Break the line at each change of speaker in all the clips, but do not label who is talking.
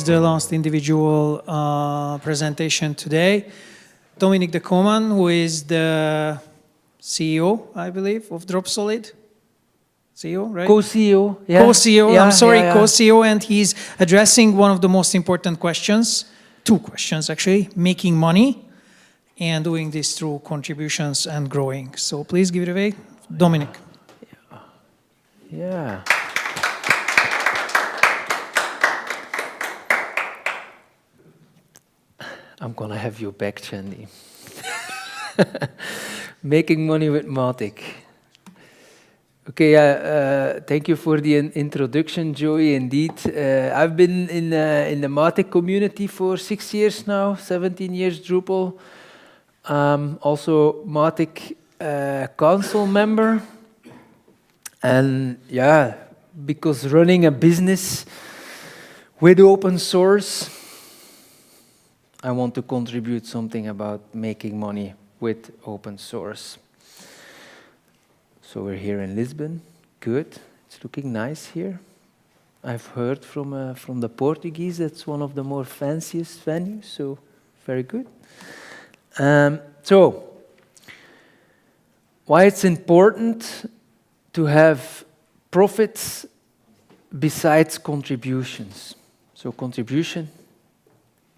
the last individual presentation today. Dominique de Cooman, who is the CEO, I believe, of Dropsolid. CEO, right?
Co-CEO, yeah.
Co-CEO,
yeah,
I'm sorry,
yeah.
co-CEO, and he's addressing one of the most important questions, two questions actually, making money and doing this through contributions and growing. So please give it away, Dominique.
Yeah. I'm gonna have you back, Chandy. Making money with Mautic. Okay, thank you for the introduction, Joey. Indeed, I've been in the Mautic community for 6 years now, 17 years Drupal. Also Mautic council member. And yeah, because running a business with open source, I want to contribute something about making money with open source. So we're here in Lisbon. Good. It's looking nice here. I've heard from the Portuguese that's one of the more fanciest venues, so very good. So why it's important to have profits besides contributions. So contribution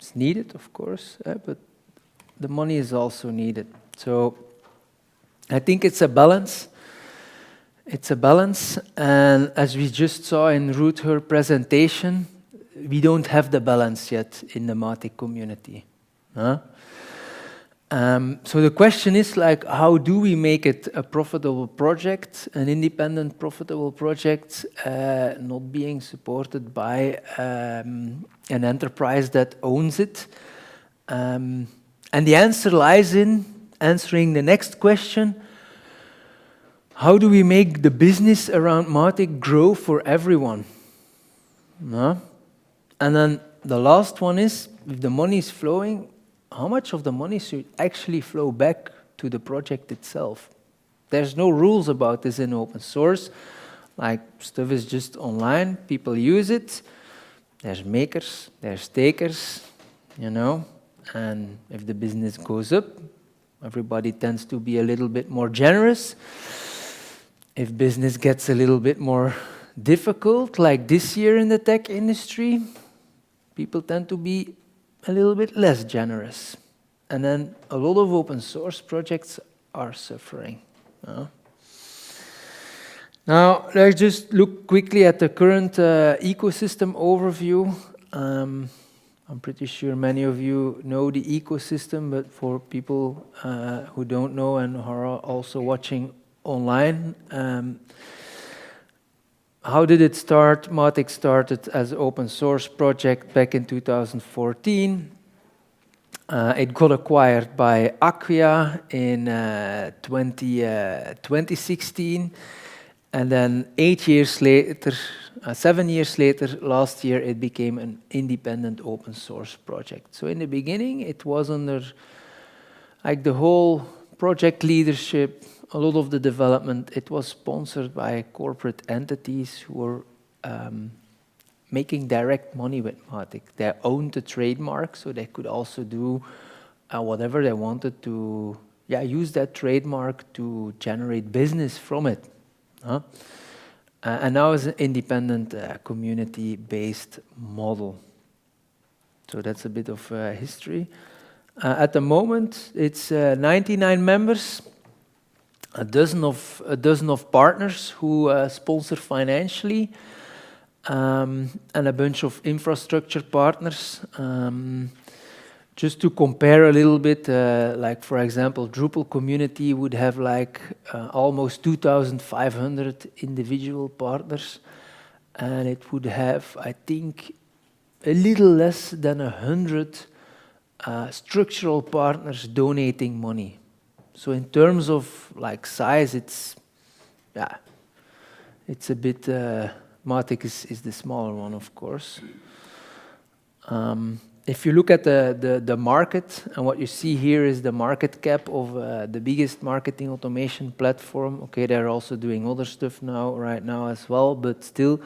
is needed, of course, but the money is also needed. So I think it's a balance. It's a balance, and as we just saw in Ruth, her presentation, we don't have the balance yet in the Mautic community. Huh? So the question is, like, how do we make it a profitable project, an independent profitable project, not being supported by an enterprise that owns it? And the answer lies in answering the next question: how do we make the business around Mautic grow for everyone? No? And then the last one is, if the money is flowing, how much of the money should actually flow back to the project itself? There's no rules about this in open source. Like, stuff is just online, people use it. There's makers, there's takers, you know. And if the business goes up, everybody tends to be a little bit more generous. If business gets a little bit more difficult, like this year in the tech industry, people tend to be a little bit less generous. And then a lot of open source projects are suffering. Now, let's just look quickly at the current ecosystem overview. I'm pretty sure many of you know the ecosystem, but for people who don't know and who are also watching online, how did it start? Mautic started as an open source project back in 2014. It got acquired by Acquia in 2016. And then 7 years later, last year, it became an independent open source project. So in the beginning, it was under like the whole project leadership, a lot of the development. It was sponsored by corporate entities who were making direct money with Mautic. They owned the trademark, so they could also do whatever they wanted to, use that trademark to generate business from it. And now it's an independent community-based model. So that's a bit of history. At the moment, it's 99 members, a dozen of partners who sponsor financially, and a bunch of infrastructure partners. Just to compare a little bit, like for example, Drupal community would have like almost 2,500 individual partners, and it would have, I think, a little less than 100 structural partners donating money. So in terms of like size, it's a bit. Mautic is the smaller one, of course. If you look at the market, and what you see here is the market cap of the biggest marketing automation platform. Okay, they're also doing other stuff right now as well, but still,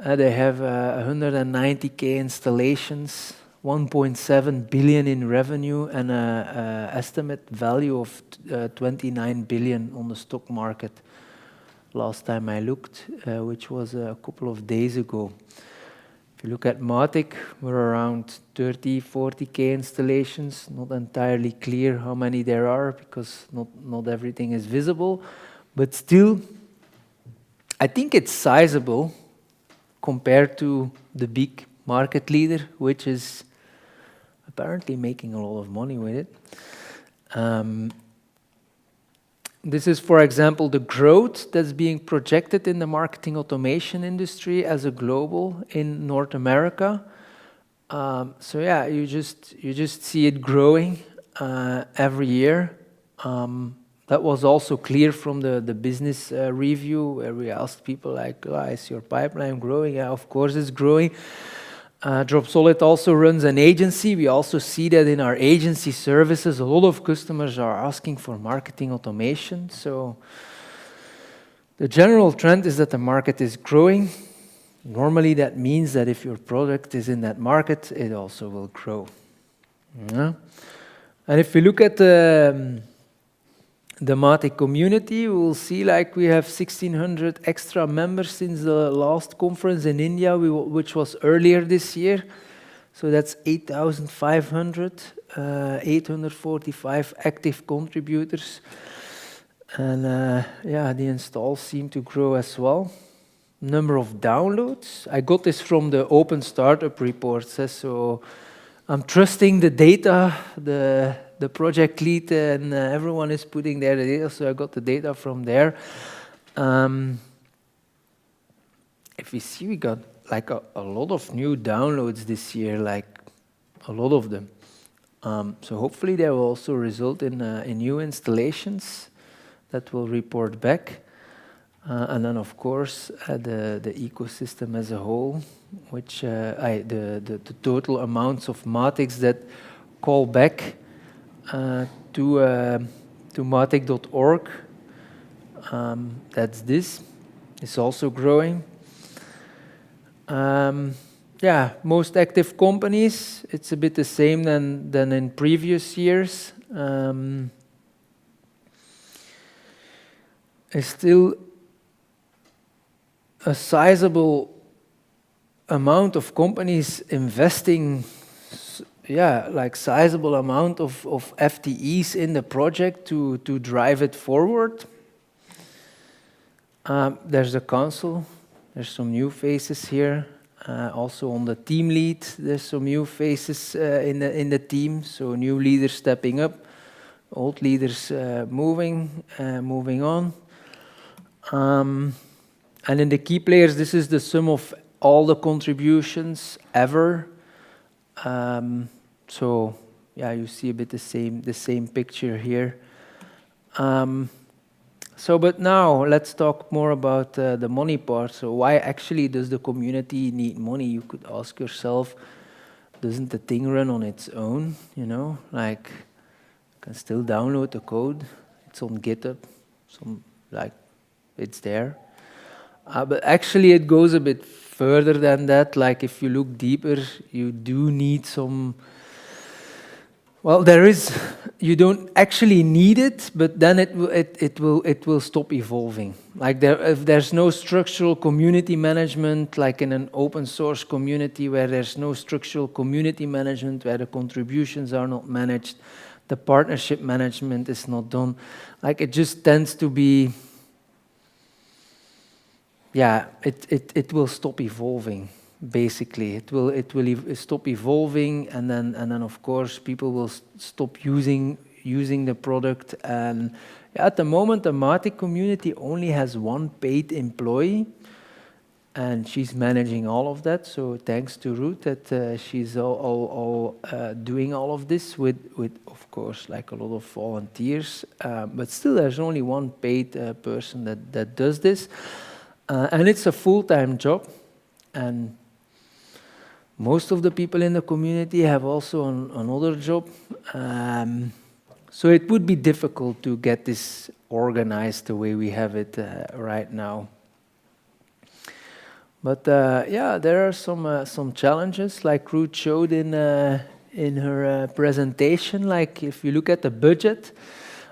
They have 190K installations, 1.7 billion in revenue, and an estimate value of 29 billion on the stock market last time I looked, which was a couple of days ago. If you look at Mautic, we're around 30, 40K installations. Not entirely clear how many there are because not everything is visible, but still, I think it's sizable compared to the big market leader, which is apparently making a lot of money with it. This is, for example, the growth that's being projected in the marketing automation industry as a global in North America. So yeah, you just see it growing every year. That was also clear from the business review where we asked people like, oh, is your pipeline growing? Yeah, of course it's growing. Dropsolid also runs an agency. We also see that in our agency services, a lot of customers are asking for marketing automation. So the general trend is that the market is growing. Normally that means that if your product is in that market, it also will grow. Yeah. And if we look at the Mautic community, we will see like we have 1,600 extra members since the last conference in India, which was earlier this year. So that's 8,500, 845 active contributors. And yeah, the installs seem to grow as well. Number of downloads. I got this from the Open Startup report. So I'm trusting the data, the project lead and everyone is putting their data, so I got the data from there. If we see, we got like a lot of new downloads this year, like a lot of them. So hopefully they will also result in new installations that will report back. And then of course the ecosystem as a whole, which the total amounts of Mautics that call back to Mautic.org. That's this. It's also growing. Yeah, most active companies. It's a bit the same than in previous years. It's still a sizable amount of companies investing. Yeah, like sizable amount of FTEs in the project to drive it forward. There's the council. There's some new faces here. Also on the team lead, there's some new faces in the team. So new leaders stepping up, old leaders moving on. And in the key players, this is the sum of all the contributions ever. So yeah, you see a bit the same picture here. But now let's talk more about the money part. So why actually does the community need money? You could ask yourself, doesn't the thing run on its own? You know, like you can still download the code. It's on GitHub. It's there. But actually it goes a bit further than that. Like if you look deeper, you do need some. Well, you don't actually need it, but then it will stop evolving. Like if there's no structural community management, like in an open source community where there's no structural community management, where the contributions are not managed, the partnership management is not done, like it just tends to be, yeah, it will stop evolving. Basically, it will stop evolving, and then of course people will stop using the product. And at the moment, the Mautic community only has one paid employee, and she's managing all of that. So thanks to Ruth that she's all doing all of this with of course like a lot of volunteers. But still, there's only one paid person that does this, and it's a full-time job. And most of the people in the community have also another job. So it would be difficult to get this organized the way we have it right now. But yeah, there are some challenges, like Ruth showed in her presentation. Like if you look at the budget,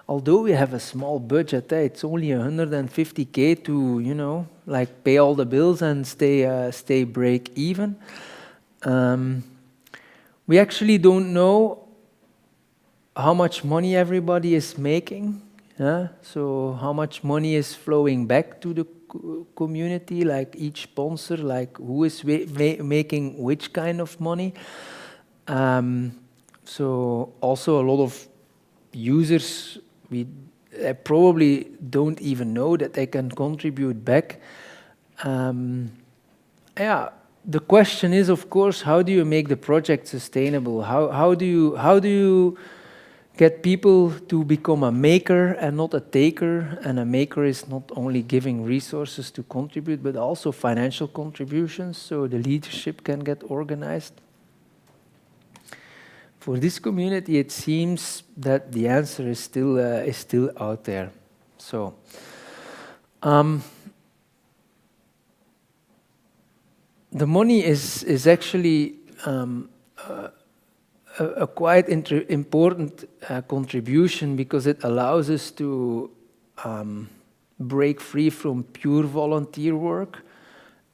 although we have a small budget, it's only 150K to, you know, like pay all the bills and stay break even. We actually don't know how much money everybody is making. So how much money is flowing back to the community, like each sponsor, like who is making which kind of money. So also a lot of users, we probably don't even know that they can contribute back. Yeah, the question is, of course, how do you make the project sustainable? How do you get people to become a maker and not a taker? And a maker is not only giving resources to contribute, but also financial contributions, so the leadership can get organized. For this community, it seems that the answer is still out there. So, the money is actually a quite important contribution, because it allows us to break free from pure volunteer work,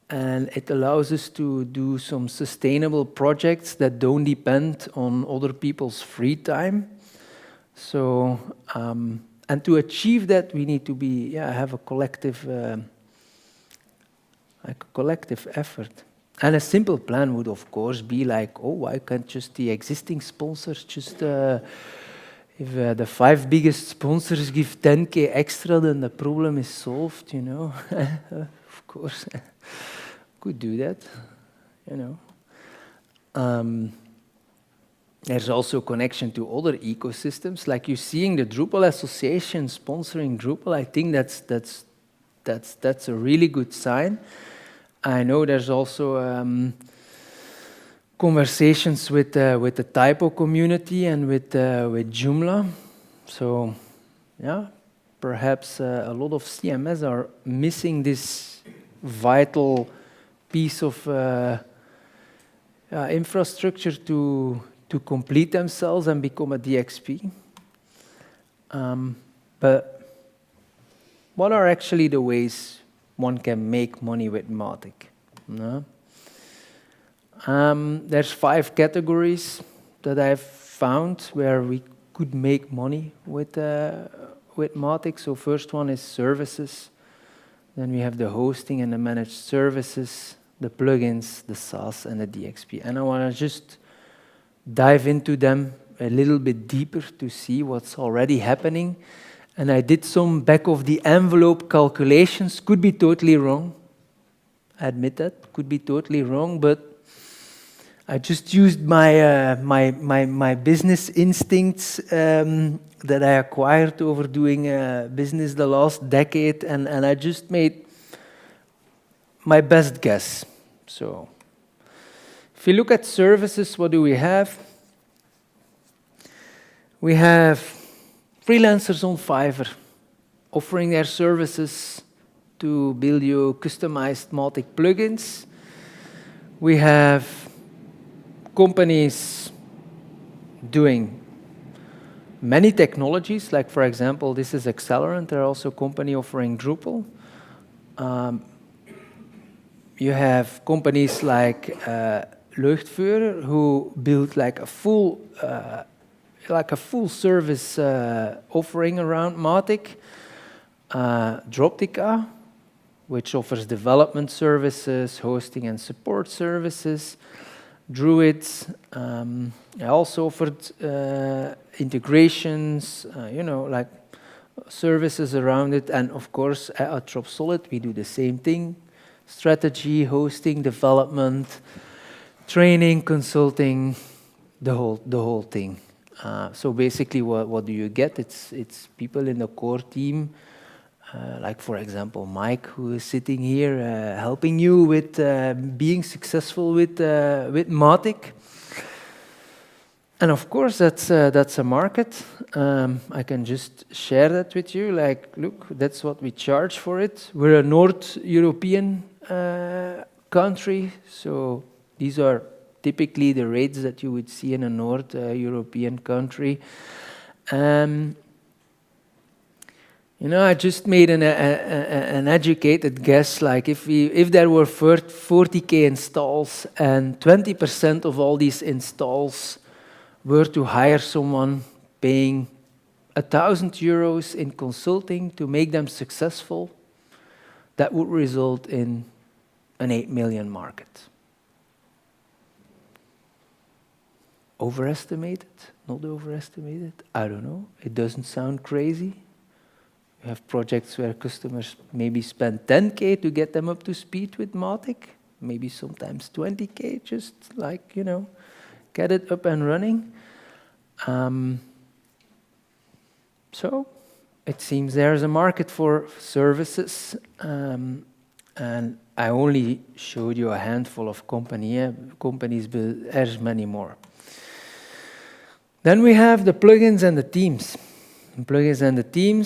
and it allows us to do some sustainable projects that don't depend on other people's free time. So, and to achieve that, we need to have a collective effort. And a simple plan would, of course, be like, oh, why can't just the existing sponsors just, if the 5 biggest sponsors give 10K extra, then the problem is solved, you know. Of course, could do that, you know. There's also connection to other ecosystems, like you're seeing the Drupal Association sponsoring Drupal. I think that's a really good sign. I know there's also conversations with the typo community and with Joomla. So, yeah, perhaps a lot of CMS are missing this vital piece of infrastructure to complete themselves and become a DXP. But what are actually the ways one can make money with Mautic? No? There's 5 categories that I've found where we could make money with Mautic. So first one is services. Then we have the hosting and the managed services, the plugins, the SaaS, and the DXP. And I want to just dive into them a little bit deeper to see what's already happening. And I did some back-of-the-envelope calculations. Could be totally wrong. I admit that. Could be totally wrong, but I just used my business instincts that I acquired over doing business the last decade, and I just made my best guess. So, if you look at services, what do we have? We have freelancers on Fiverr offering their services to build you customized Mautic plugins. We have companies doing many technologies, like for example, this is Accelerant. They're also a company offering Drupal. You have companies like Luchtvuur, who build like a full service offering around Mautic. Droptica, which offers development services, hosting and support services. Druids, I also offered integrations, like services around it. And of course, at Dropsolid, we do the same thing. Strategy, hosting, development, training, consulting, the whole thing. So basically, what do you get? It's people in the core team, like for example, Mike, who is sitting here, helping you with being successful with Mautic. And of course, that's a market. I can just share that with you. Like, look, that's what we charge for it. We're a North European country. So these are typically the rates that you would see in a North European country. I just made an educated guess, like if there were 40K installs and 20% of all these installs were to hire someone paying 1,000 euros in consulting to make them successful, that would result in an 8 million market. Overestimated? Not overestimated? I don't know. It doesn't sound crazy. We have projects where customers maybe spend 10K to get them up to speed with Mautic, maybe sometimes 20K, just like, get it up and running. So it seems there's a market for services, and I only showed you a handful of companies, but there's many more. Then we have the plugins and the themes.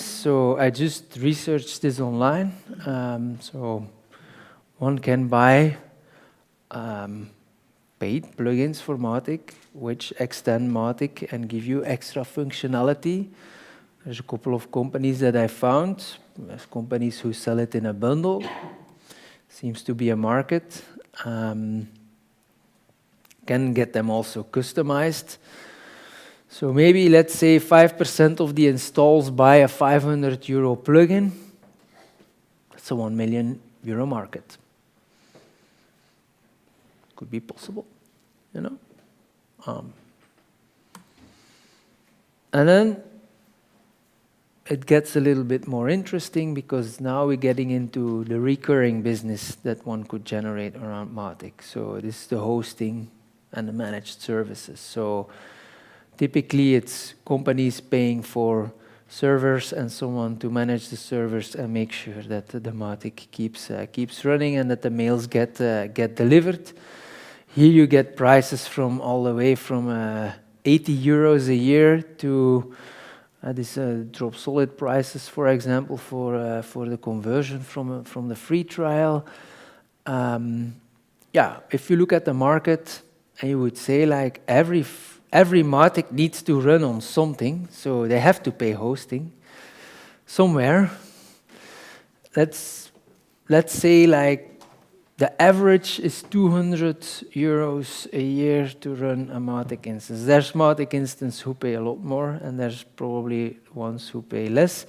So I just researched this online. So one can buy paid plugins for Mautic, which extend Mautic and give you extra functionality. There's a couple of companies that I found. There's companies who sell it in a bundle. Seems to be a market. Can get them also customized. So maybe, let's say, 5% of the installs buy a 500 euro plugin. That's a 1 million euro market. Could be possible, And then it gets a little bit more interesting, because now we're getting into the recurring business that one could generate around Mautic. So this is the hosting and the managed services. So typically, it's companies paying for servers and someone to manage the servers and make sure that the Mautic keeps running and that the mails get delivered. Here you get prices from all the way from 80 euros a year to this drop solid prices, for example, for the conversion from the free trial. If you look at the market, and you would say like every Mautic needs to run on something, so they have to pay hosting somewhere. Let's say like the average is 200 euros a year to run a Mautic instance. There's Mautic instances who pay a lot more, and there's probably ones who pay less.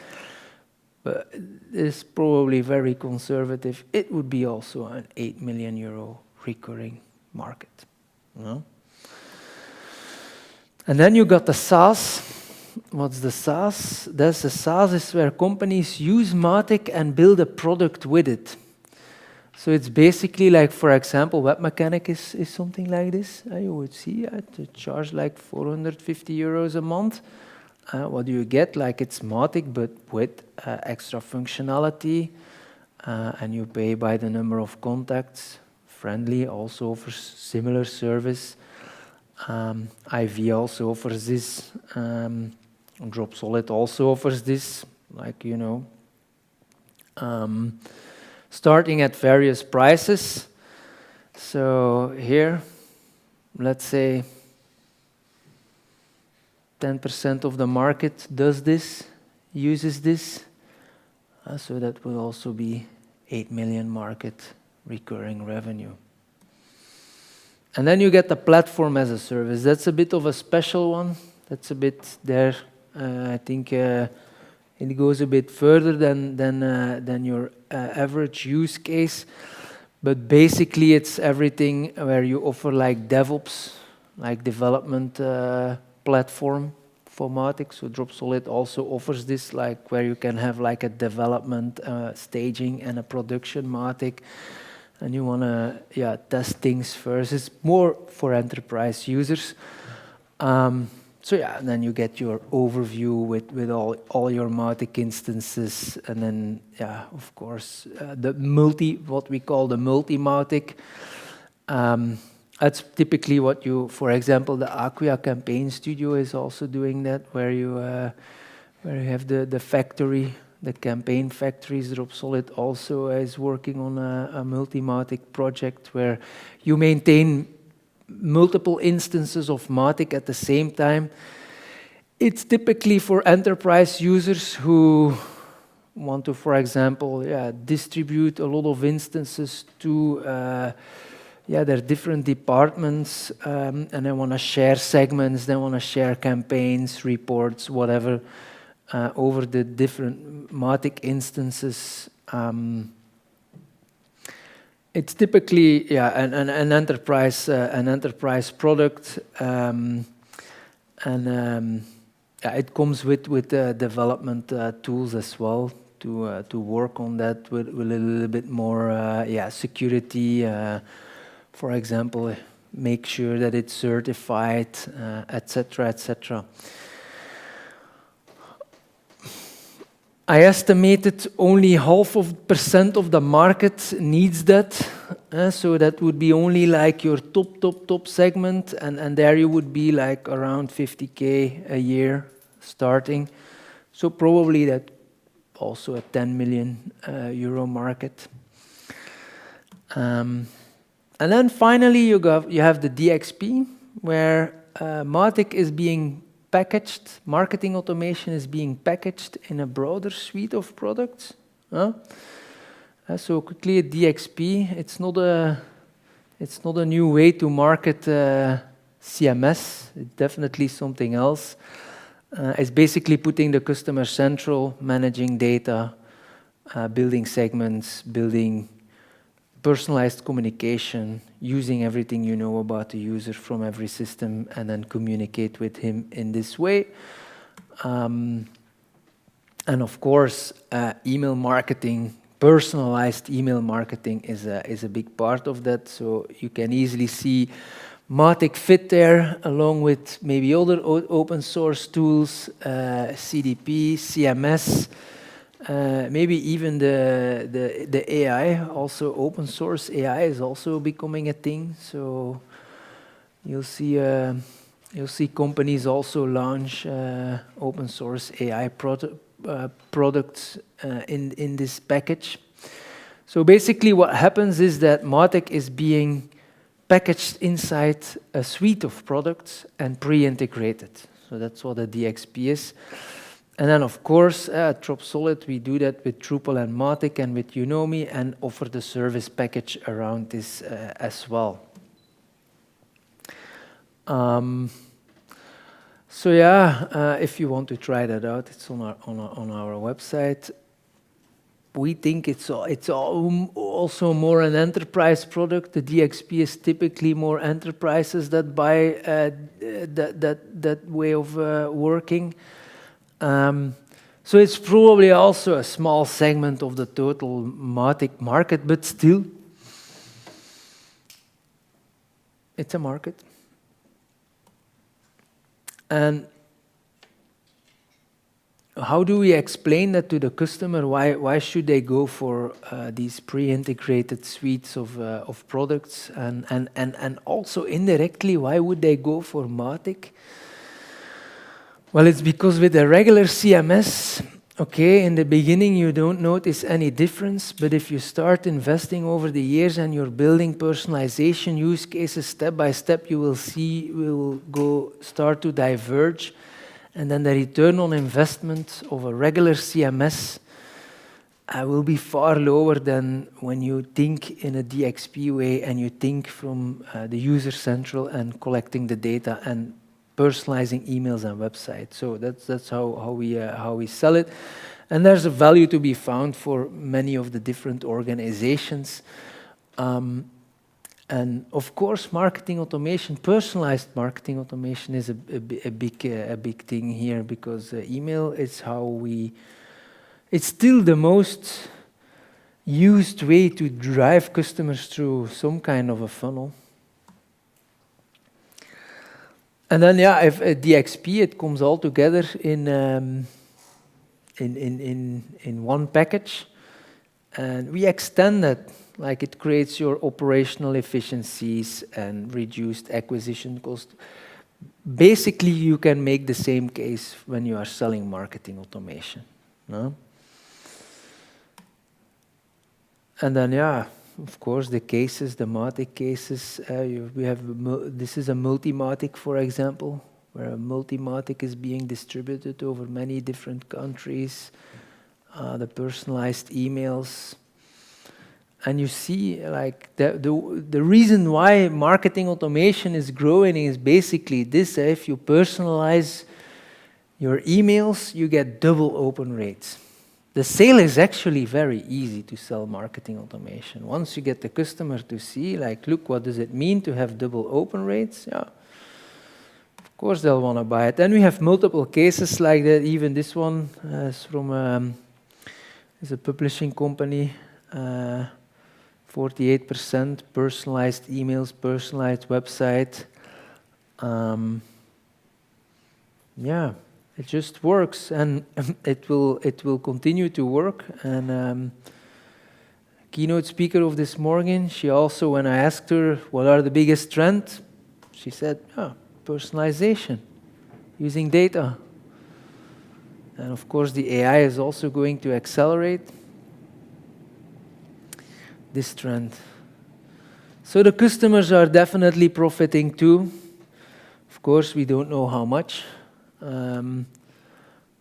But it's probably very conservative. It would be also an 8 million euro recurring market. And then you got the SaaS. What's the SaaS? The SaaS is where companies use Mautic and build a product with it. So it's basically like, for example, Web Mechanic is something like this. You would see to charge like 450 euros a month. What do you get? Like it's Mautic, but with extra functionality, and you pay by the number of contacts. Friendly also offers similar service. IV also offers this. Drop Solid also offers this, like starting at various prices. So here, let's say 10% of the market does this, uses this. So that will also be 8 million market recurring revenue. And then you get the platform as a service. That's a bit of a special one. That's a bit there. I think it goes a bit further than your average use case. But basically, it's everything where you offer like DevOps, like development platform for Mautic. So Drop Solid also offers this, like where you can have like a development staging and a production Mautic. And you want to test things first. It's more for enterprise users. And then you get your overview with all your Mautic instances, and then of course what we call the multi-Mautic. That's typically what you, for example, the Acquia Campaign Studio is also doing that, where you have the factory the campaign factories. Dropsolid also is working on a multi-Mautic project where you maintain multiple instances of Mautic at the same time. It's typically for enterprise users who want to, for example, distribute a lot of instances to their different departments, and they want to share segments, they want to share campaigns, reports, whatever, over the different Mautic instances. It's typically an enterprise product, and it comes with development tools as well to work on that with a little bit more security. For example, make sure that it's certified, etc., etc. I estimated only 0.5% of the market needs that, so that would be only like your top segment, and there you would be like around 50K a year starting. So probably that also a 10 million euro market. And then finally you have the DXP, where Mautic is being packaged, marketing automation is being packaged in a broader suite of products. So quickly at DXP, it's not a new way to market CMS. It's definitely something else. It's basically putting the customer central, managing data, building segments, building personalized communication, using everything you know about the user from every system, and then communicate with him in this way. And of course, email marketing, personalized email marketing is a big part of that. So you can easily see Mautic fit there, along with maybe other open source tools, CDP, CMS, maybe even the AI, also open source AI is also becoming a thing. So you'll see companies also launch open source AI products in this package. So basically what happens is that Mautic is being packaged inside a suite of products and pre-integrated. So that's what a DXP is. And then, of course, at Dropsolid, we do that with Drupal and Mautic and with Unomi, and offer the service package around this as well. So yeah, if you want to try that out, it's on our website. We think it's also more an enterprise product. The DXP is typically more enterprises that buy that way of working. So it's probably also a small segment of the total Mautic market, but still, it's a market. And how do we explain that to the customer? Why should they go for these pre-integrated suites of products? And also indirectly, why would they go for Mautic? Well, it's because with a regular CMS, okay, in the beginning you don't notice any difference, but if you start investing over the years and you're building personalization use cases step by step, you will see start to diverge, and then the return on investment of a regular CMS will be far lower than when you think in a DXP way and you think from the user central and collecting the data and personalizing emails and websites. So that's how we sell it, and there's a value to be found for many of the different organizations. And of course, marketing automation, personalized marketing automation, is a big thing here, because email is it's still the most used way to drive customers through some kind of a funnel. And then, if a DXP, it comes all together in one package, and we extend that. Like, it creates your operational efficiencies and reduced acquisition cost. Basically, you can make the same case when you are selling marketing automation. No? And then, yeah, of course, the cases, the Mautic cases. This is a multi-Mautic, for example, where a multi-Mautic is being distributed over many different countries. The personalized emails. And you see, like, the reason why marketing automation is growing is basically this. If you personalize your emails, you get double open rates. The sale is actually very easy to sell marketing automation. Once you get the customer to see, like, look, what does it mean to have double open rates? Yeah, of course they'll want to buy it. And we have multiple cases like that. Even this one is from is a publishing company. 48% personalized emails, personalized website. Yeah. It just works, and it will continue to work. And keynote speaker of this morning, she also, when I asked her what are the biggest trends, she said, personalization, using data. And of course, the AI is also going to accelerate this trend. So the customers are definitely profiting too. Of course, we don't know how much.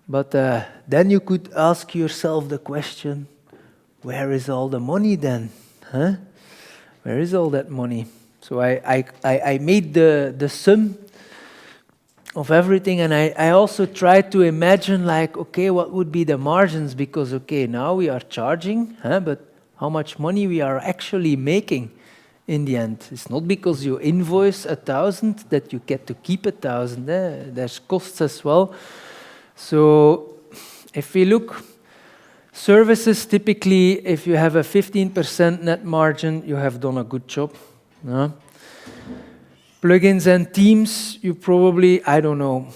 But then you could ask yourself the question, where is all the money then? Huh? Where is all that money? So I made the sum of everything, and I also tried to imagine, like, okay, what would be the margins? Because, okay, now we are charging, but how much money we are actually making in the end. It's not because you invoice 1,000 that you get to keep 1,000. There's costs as well. So if we look, services, typically, if you have a 15% net margin, you have done a good job. Plugins and themes, you probably, I don't know,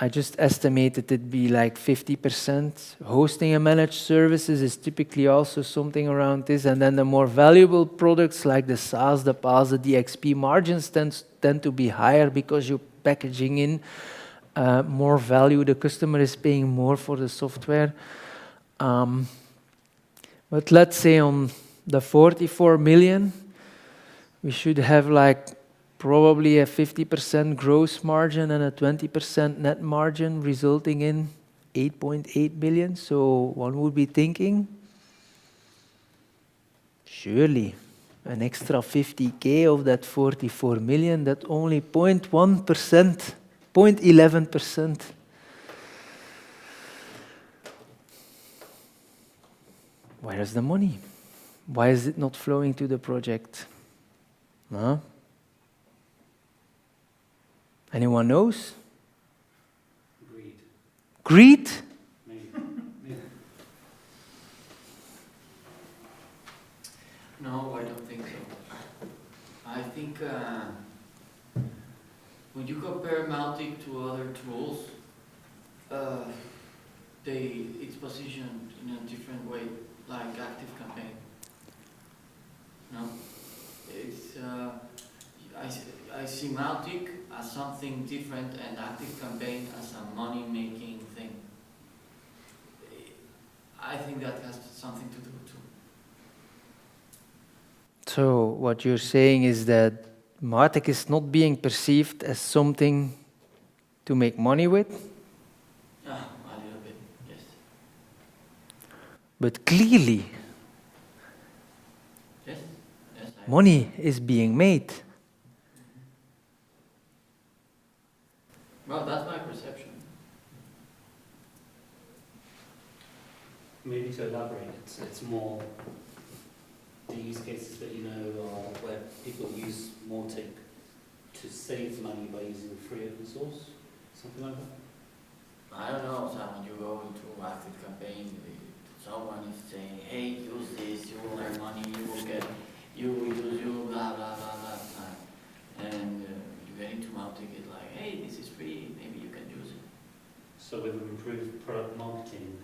I just estimated it'd be like 50%. Hosting and managed services is typically also something around this. And then the more valuable products like the SaaS, the PaaS, the DXP, margins tend to be higher because you're packaging in more value. The customer is paying more for the software. But let's say on the 44 million, we should have like probably a 50% gross margin and a 20% net margin, resulting in 8.8 billion. So one would be thinking, surely an extra 50K of that 44 million, that only 0.1%, 0.11%. Where is the money? Why is it not flowing to the project? Huh? Anyone knows?
Greed.
Greed?
Maybe.
No, I don't think so. I think when you compare Mautic to other tools, it's positioned in a different way, like ActiveCampaign. No, it's I see Mautic as something different and ActiveCampaign as a money-making thing. I think that has something to do too.
So what you're saying is that Mautic is not being perceived as something to make money with?
A little bit, yes.
But clearly,
Yes,
money is being made.
Well, that's my perception.
Maybe to elaborate, it's more the use cases that you know are where people use Mautic to save money by using free open source, something like that?
I don't know, so when you go into ActiveCampaign, someone is saying, hey, use this, you will earn money, you will use you, blah, blah, blah, blah. And you get into Mautic, it's like, hey, this is free, maybe you can use it.
So with improved product marketing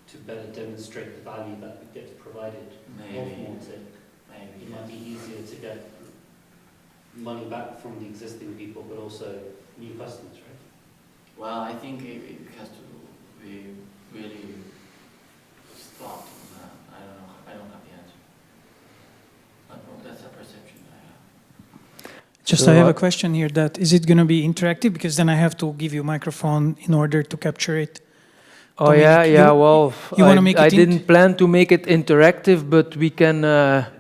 to better demonstrate the value that gets provided of Mautic, it might be easier to get money back from the existing people, but also new customers, right?
Well, I think it has to be really thought on that. I don't know, I don't have the answer.
Just
So,
I have a question here. That is it going to be interactive? Because then I have to give you a microphone in order to capture it.
Oh yeah,
Dominique,
yeah. Well,
you want to make
I
it?
didn't plan to make it interactive, but we can.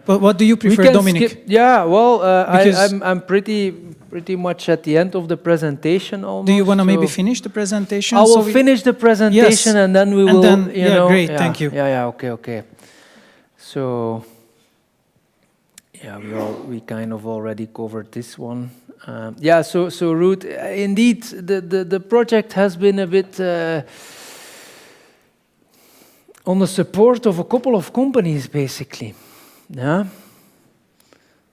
But what do you
We
prefer,
can
Dominic?
skip. Yeah. Well,
Because-
I'm pretty much at the end of the presentation almost.
Do you want to maybe
so
finish the presentation?
I will
so we-
finish the presentation
Yes.
and then we
And
will.
then-
you
yeah,
know,
great,
yeah,
thank you.
Yeah. Okay. So. Yeah, we kind of already covered this one. Yeah, so Ruth, indeed, the project has been a bit on the support of a couple of companies, basically. Yeah,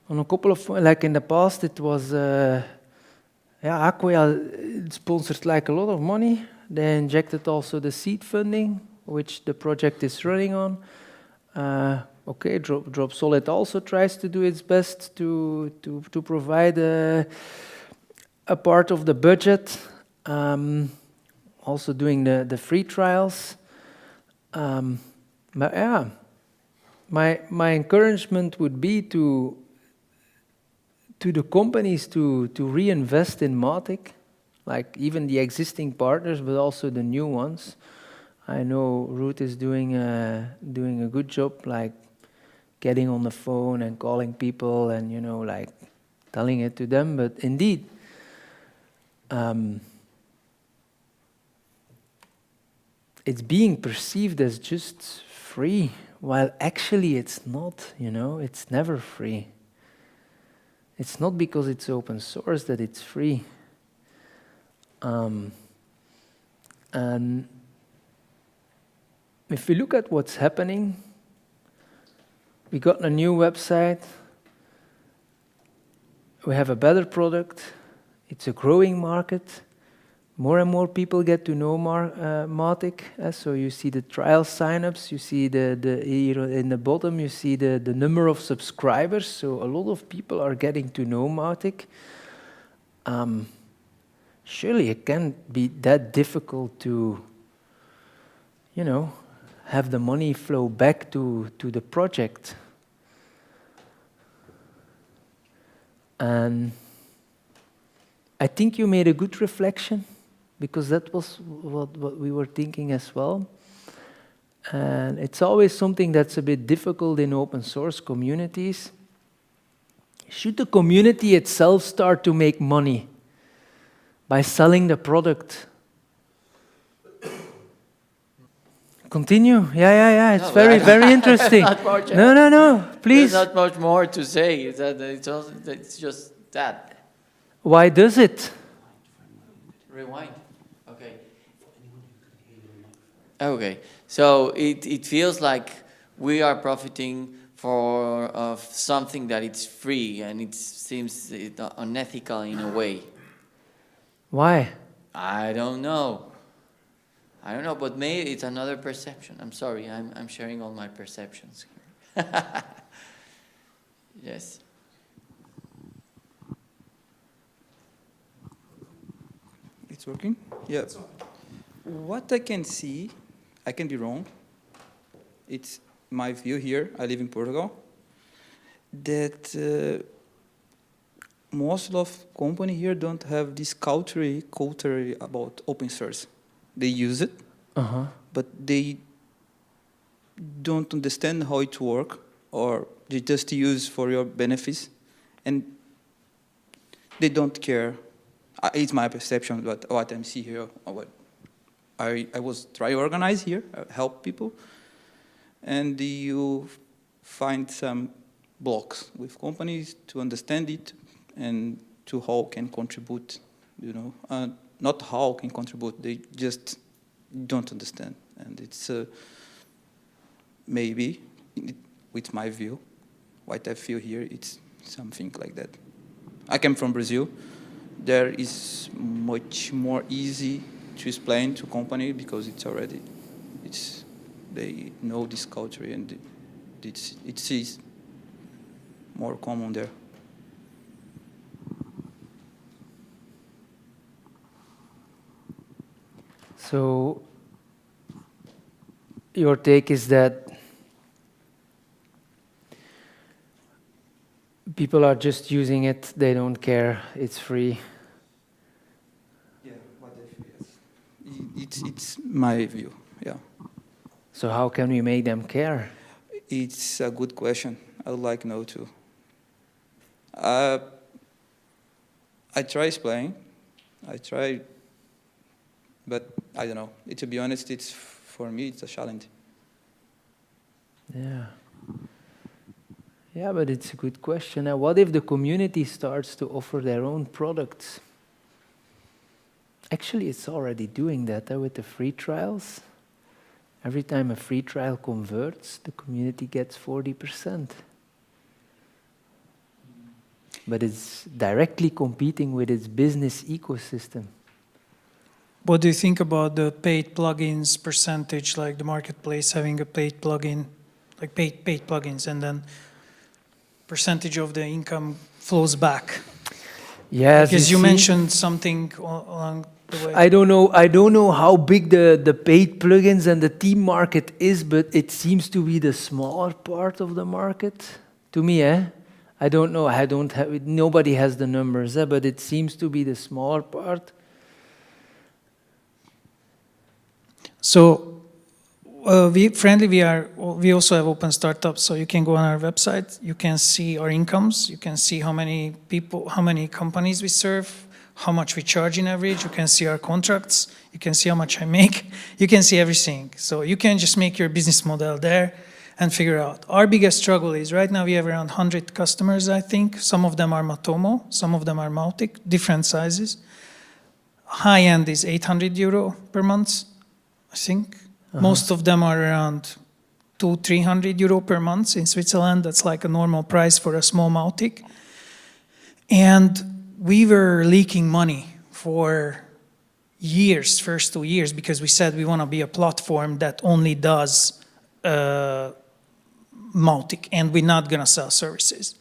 on a couple of, like in the past, it was Acquia sponsored like a lot of money. They injected also the seed funding, which the project is running on. Okay, Drop Solid also tries to do its best to provide a part of the budget. Also doing the free trials. But yeah, my encouragement would be to the companies to reinvest in Mautic, like even the existing partners, but also the new ones. I know Ruth is doing a good job, like getting on the phone and calling people and, like telling it to them. But indeed, it's being perceived as just free, while actually it's not, it's never free. It's not because it's open source that it's free. And if we look at what's happening, we got a new website, we have a better product, it's a growing market, more and more people get to know Mautic. So you see the trial signups, you see here in the bottom, you see the number of subscribers, so a lot of people are getting to know Mautic. Surely it can't be that difficult to, have the money flow back to the project. And I think you made a good reflection, because that was what we were thinking as well. And it's always something that's a bit difficult in open source communities. Should the community itself start to make money by selling the product? Continue. Yeah. It's very interesting. No. Please.
There's not much more to say. It's just that.
Why does it?
Rewind. Okay. Okay. So it feels like we are profiting of something that it's free, and it seems unethical in a way.
Why?
I don't know, but maybe it's another perception. I'm sorry, I'm sharing all my perceptions here. Yes.
It's working? Yeah. What I can see, I can be wrong, it's my view here, I live in Portugal, that most of company here don't have this culture about open source. They use it, but they don't understand how it works, or they just use for your benefits, and they don't care. It's my perception, but what I'm seeing here, what I was trying to organize here, help people, and you find some blocks with companies to understand it and to how can contribute, not how can contribute, they just don't understand. And it's maybe, with my view, what I feel here, it's something like that. I came from Brazil. There is much more easy to explain to company because they know this culture and it's more common there.
So your take is that People are just using it, they don't care, it's free.
Yeah, what if it's my view, yeah.
So how can we make them care?
It's a good question. I would like to know too. I try explaining. I try, but I don't know. To be honest, for me, it's a challenge.
Yeah. Yeah, but it's a good question. Now, what if the community starts to offer their own products? Actually, it's already doing that with the free trials. Every time a free trial converts, the community gets 40%. But it's directly competing with its business ecosystem.
What do you think about the paid plugins percentage, like the marketplace having a paid plugin, like paid plugins, and then percentage of the income flows back?
Yes,
Because you mentioned something along the way.
I don't know how big the paid plugins and the team market is, but it seems to be the smaller part of the market. To me, I don't know. Nobody has the numbers, but it seems to be the smaller part.
So, we also have open startups, so you can go on our website, you can see our incomes, you can see how many people, how many companies we serve, how much we charge in average, you can see our contracts, you can see how much I make, you can see everything. So you can just make your business model there and figure out. Our biggest struggle is right now we have around 100 customers, I think. Some of them are Matomo, some of them are Mautic, different sizes. High end is 800 euro per month, I think. Most of them are around 200-300 euro per month in Switzerland. That's like a normal price for a small Mautic. And we were leaking money for years, first 2 years, because we said we want to be a platform that only does Mautic, and we're not going to sell services.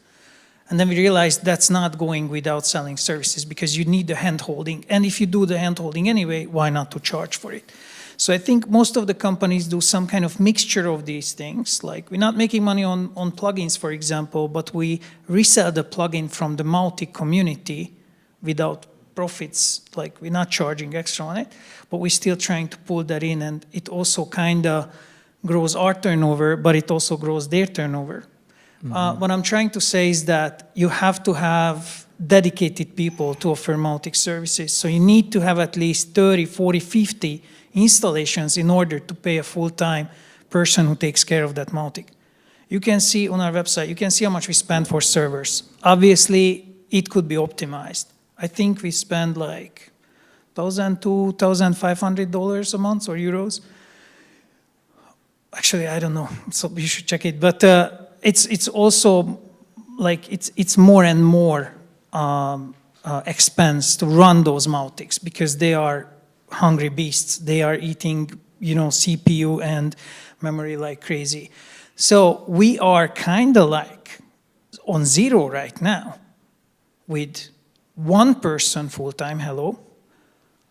And then we realized that's not going without selling services, because you need the hand-holding. And if you do the hand-holding anyway, why not to charge for it? So I think most of the companies do some kind of mixture of these things. Like, we're not making money on plugins, for example, but we resell the plugin from the Mautic community without profits. Like, we're not charging extra on it, but we're still trying to pull that in. And it also kind of grows our turnover, but it also grows their turnover. What I'm trying to say is that you have to have dedicated people to offer Mautic services. So you need to have at least 30, 40, 50 installations in order to pay a full-time person who takes care of that Mautic. You can see on our website, you can see how much we spend for servers. Obviously, it could be optimized. I think we spend like $1,200 to $1,500 a month, or euros. Actually, I don't know, so you should check it. But it's also like it's more and more expense to run those Mautics, because they are hungry beasts. They are eating, CPU and memory like crazy. So we are kind of like on zero right now with one person full-time, hello.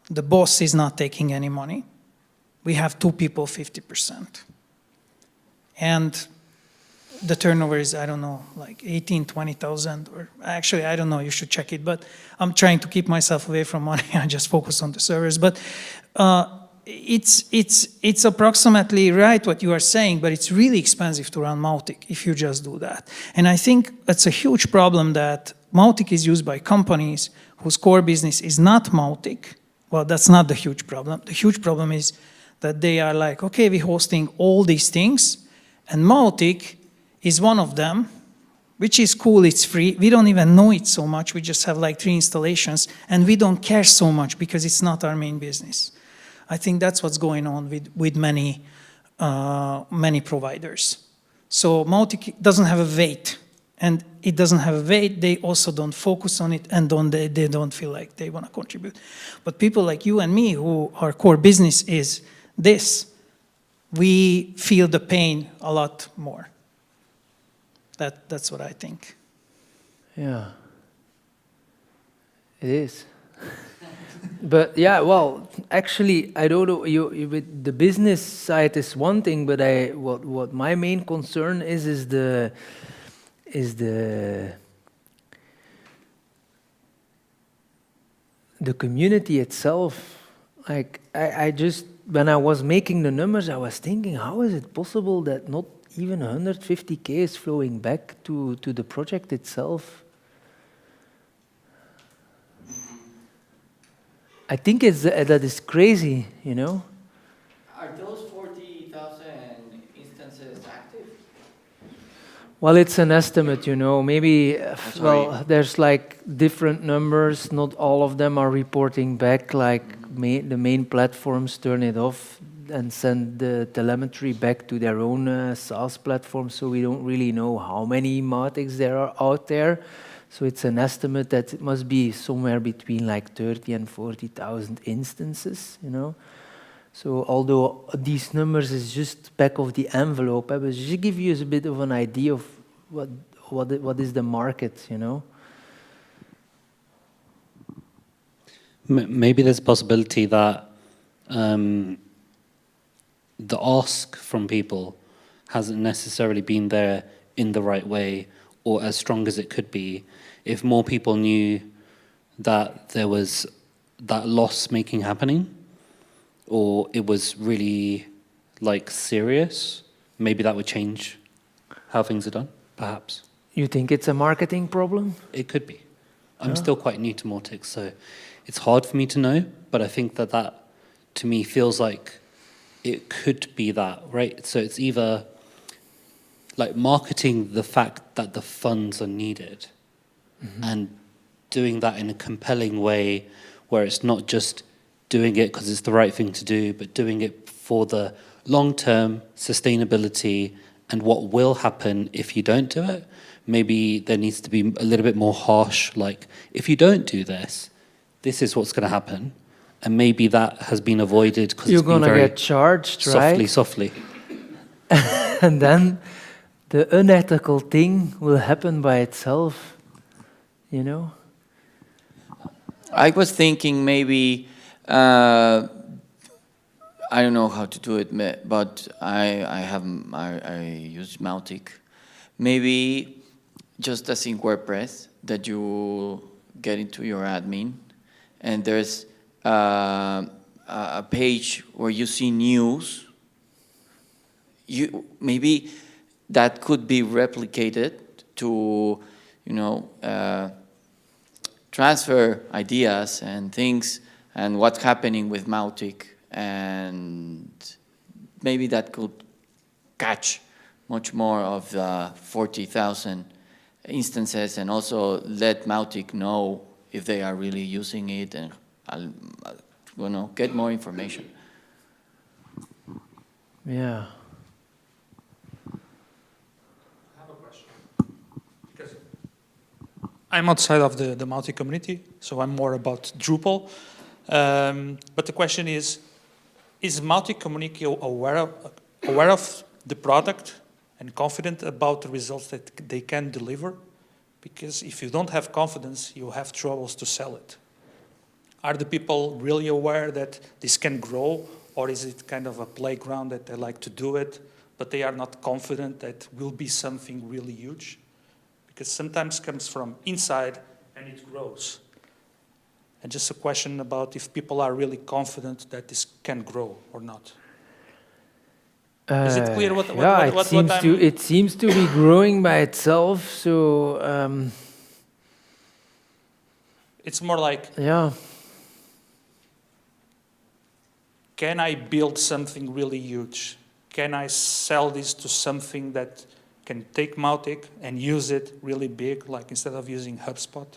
The boss is not taking any money. We have 2 people, 50%. And the turnover is, I don't know, like 18, 20,000, or actually, I don't know, you should check it, but I'm trying to keep myself away from money. I just focus on the servers. But it's approximately right what you are saying, but it's really expensive to run Mautic if you just do that. And I think it's a huge problem that Mautic is used by companies whose core business is not Mautic. Well, that's not the huge problem. The huge problem is that they are like, okay, we're hosting all these things, and Mautic is one of them, which is cool, it's free. We don't even know it so much. We just have like 3 installations, and we don't care so much because it's not our main business. I think that's what's going on with many providers. So Mautic doesn't have a weight, and it doesn't have a weight. They also don't focus on it, and they don't feel like they want to contribute. But people like you and me, who our core business is this, we feel the pain a lot more. That's what I think.
Yeah, it is. But yeah, well, actually, I don't know. With the business side is one thing, but what my main concern is the the community itself, like I just, when I was making the numbers, I was thinking, how is it possible that not even 150K is flowing back to the project itself? I think that is crazy, you know?
Are those 40,000 instances active?
Well, it's an estimate, you know. Maybe,
sorry.
well, there's like different numbers. Not all of them are reporting back. Like the main platforms turn it off and send the telemetry back to their own SaaS platform. So we don't really know how many Mautics there are out there. So it's an estimate that it must be somewhere between like 30 and 40,000 instances, you know. So although these numbers is just back of the envelope, but just give you a bit of an idea of what is the market, you know.
Maybe there's a possibility that the ask from people hasn't necessarily been there in the right way or as strong as it could be. If more people knew that there was that loss making happening, or it was really like serious, maybe that would change how things are done, perhaps.
You think it's a marketing problem?
It could be. I'm still quite new to Mautic, so it's hard for me to know, but I think that to me feels like it could be that, right? So it's either like marketing the fact that the funds are needed and doing that in a compelling way where it's not just doing it because it's the right thing to do, but doing it for the long-term sustainability and what will happen if you don't do it. Maybe there needs to be a little bit more harsh, like, if you don't do this, this is what's going to happen. And maybe that has been avoided because
You're
it's been
gonna
very
get charged,
softly,
right?
softly.
And then the unethical thing will happen by itself, you know?
I was thinking maybe, I don't know how to do it, but I use Mautic. Maybe just as in WordPress, that you get into your admin, and there's a page where you see news. Maybe that could be replicated to, you know, transfer ideas and things and what's happening with Mautic, and maybe that could catch much more of the 40,000 instances, and also let Mautic know if they are really using it, and you know, get more information.
Yeah.
I'm outside of the Mautic community, so I'm more about Drupal. But the question is Mautic community aware of the product and confident about the results that they can deliver? Because if you don't have confidence, you have troubles to sell it. Are the people really aware that this can grow, or is it kind of a playground that they like to do it, but they are not confident that will be something really huge? Because sometimes comes from inside and it grows. And just a question about if people are really confident that this can grow or not. Is it clear what
it seems to be growing by itself, so
it's more like,
yeah.
can I build something really huge? Can I sell this to something that can take Mautic and use it really big, like instead of using HubSpot?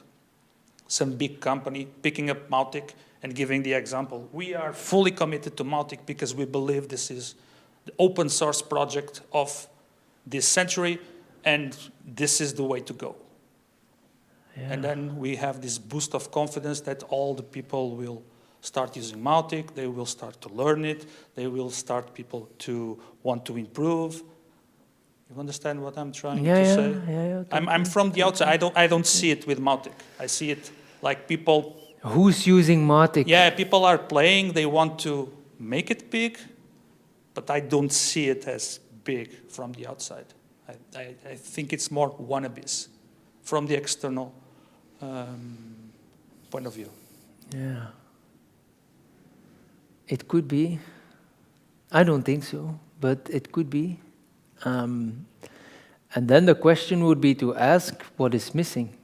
Some big company picking up Mautic and giving the example. We are fully committed to Mautic because we believe this is the open source project of this century, and this is the way to go.
Yeah.
And then we have this boost of confidence that all the people will start using Mautic, they will start to learn it, they will start people to want to improve. You understand what I'm trying to say?
Yeah.
I'm from the outside. I don't see it with Mautic. I see it like people.
Who's using Mautic?
Yeah, people are playing. They want to make it big, but I don't see it as big from the outside. I think it's more wannabes from the external point of view.
Yeah. It could be. I don't think so, but it could be. And then the question would be to ask what is missing.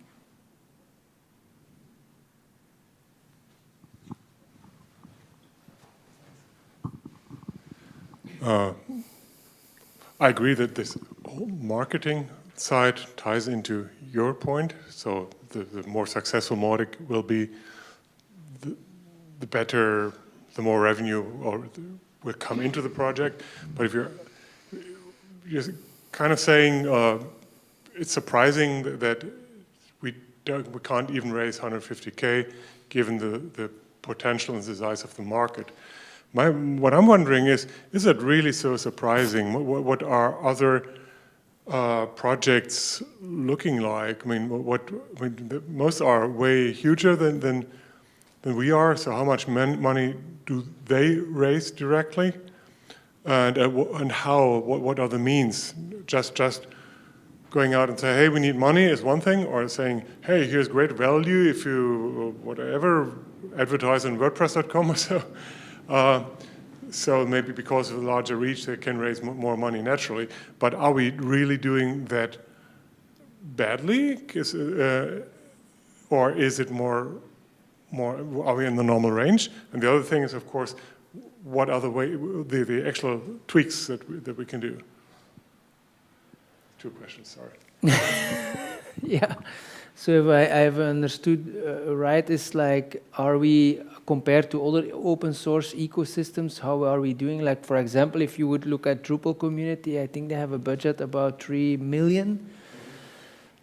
I agree that this whole marketing side ties into your point. So the more successful Mautic will be, the better, the more revenue will come into the project. But if you're kind of saying it's surprising that we can't even raise 150K given the potential and the size of the market. What I'm wondering is it really so surprising? What are other projects looking like? I mean, most are way huger than we are. So how much money do they raise directly? And how? What are the means? Just going out and say, hey, we need money is one thing, or saying, hey, here's great value if you whatever advertise on WordPress.com or so. So maybe because of the larger reach, they can raise more money naturally. But are we really doing that badly? Or is it more? Are we in the normal range? And the other thing is, of course, what are the actual tweaks that we can do? 2 questions. Sorry.
Yeah. So if I've understood right, it's like, are we, compared to other open source ecosystems, how are we doing? Like, for example, if you would look at Drupal community, I think they have a budget about 3 million.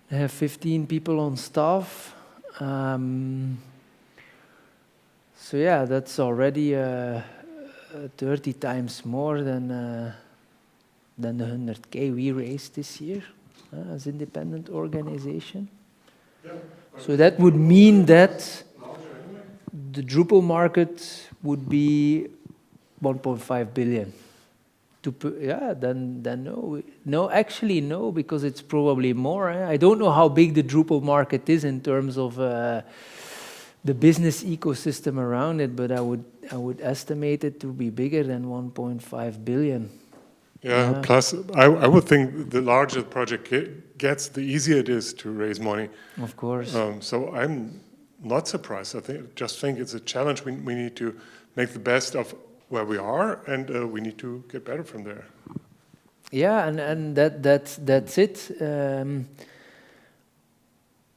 They have 15 people on staff. So yeah, that's already 30 times more than the 100K we raised this year as independent organization. So that would mean that the Drupal market would be 1.5 billion. Then no, actually no, because it's probably more. I don't know how big the Drupal market is in terms of the business ecosystem around it, but I would estimate it to be bigger than 1.5 billion.
Yeah, plus I would think the larger the project gets, the easier it is to raise money.
Of course.
So I'm not surprised. I think it's a challenge. We need to make the best of where we are, and we need to get better from there.
Yeah, and that's it.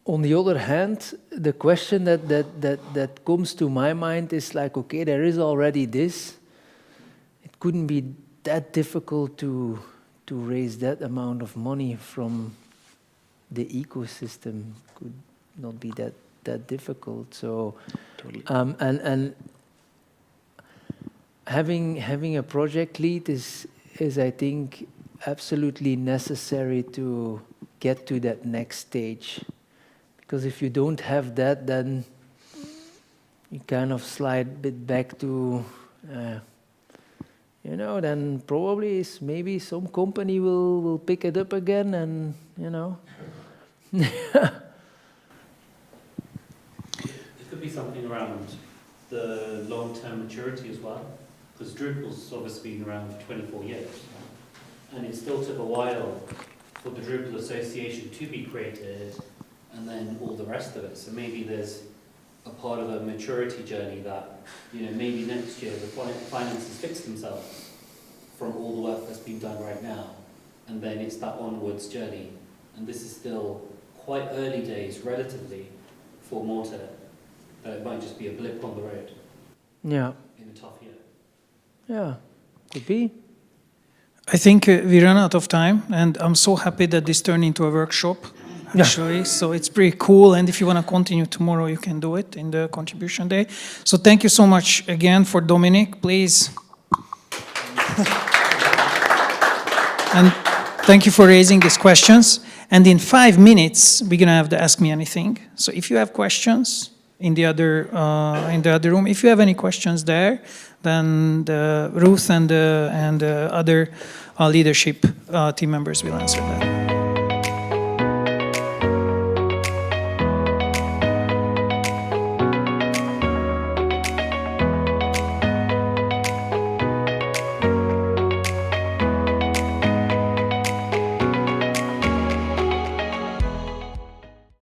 On the other hand, the question that comes to my mind is like, okay, there is already this. It couldn't be that difficult to raise that amount of money from the ecosystem. Could not be that difficult. So,
Totally.
and having a project lead is I think absolutely necessary to get to that next stage. Because if you don't have that, then you kind of slide a bit back to, then probably maybe some company will pick it up again, and
It could be something around the long-term maturity as well, because Drupal's obviously been around for 24 years, and it still took a while for the Drupal Association to be created, and then all the rest of it. So maybe there's a part of a maturity journey that, maybe next year the finances fix themselves from all the work that's been done right now, and then it's that onwards journey. And this is still quite early days, relatively, for Mautic, that it might just be a blip on the road.
Yeah.
In a tough year.
Yeah, could be.
I think we ran out of time, and I'm so happy that this turned into a workshop, actually. So it's pretty cool, and if you want to continue tomorrow, you can do it in the contribution day. So thank you so much again for Dominic, please. And thank you for raising these questions. And in 5 minutes, we're gonna have the Ask Me Anything. So if you have questions in the other room, if you have any questions there, then Ruth and the other leadership team members will answer that.